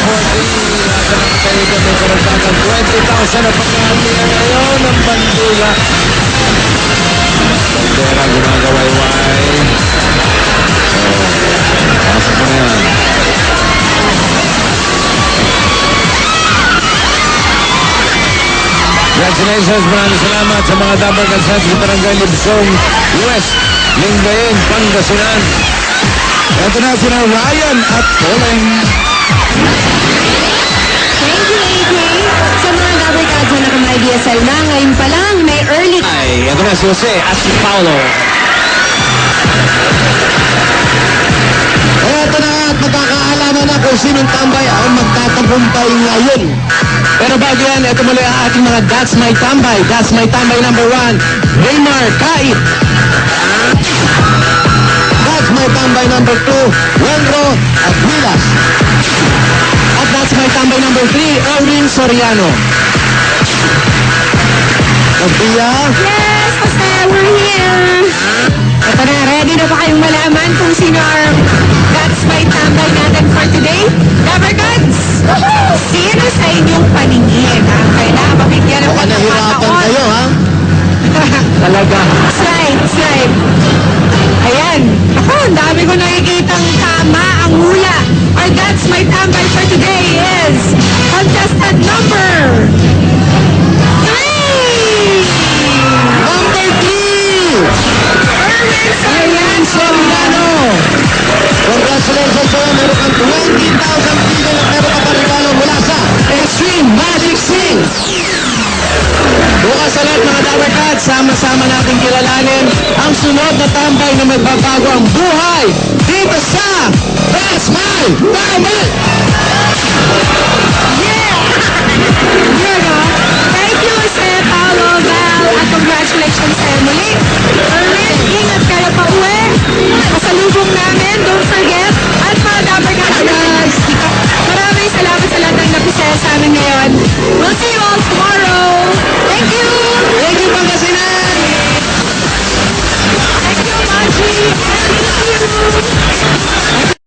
Lahat ng kayo may karagdagang 20,000 na pagkakatiyan ngayon ng bandila. Bandera gumagawayway. Pasok mo na yan. Congratulations, maraming salamat sa mga dapat kalsat sa Barangay Libsong West, Lingayen, Pangasinan. Ito na sila Ryan at Pauling. Thank you, AJ. Sa mga nabrikadyo na may DSL na, ngayon pa lang may early... Ay, ito na si Jose at si Paolo. Ito na at magkakaalaman na kung sinong tambay ang magtatagumpay ngayon. Pero bago yan, ito muli ang ating mga That's My Tambay. That's My Tambay number 1, Raymar Kait. That's my tambay number 2, Wenro at Milas. At that's my tambay number 3, Erwin Soriano. Sophia, Yes, Jose, we're here. Ito na, ready na ba kayong malaman kung sino ang That's My Tambay natin for today? Dabarkads! Sino sa inyong paningin ang kailangan mabigyan ng mukhang nahirapan pagkakataon? kayo ha? Talaga. Slide. Ayan. Ako, ang dami ko nakikitang tama ang hula. Our That's My Tambay for today is contestant number 3! Number 3! Erwin Soriano! Congratulations sa'yo, meron kang 20,000 pigil at meron ka pa regalo mula sa Extreme Magic Sing! Bukas sa lahat mga Dabarkad, sama-sama natin kilalanin ang sunod na tambay na magbabago ang buhay dito sa That's my tambay! Yeah!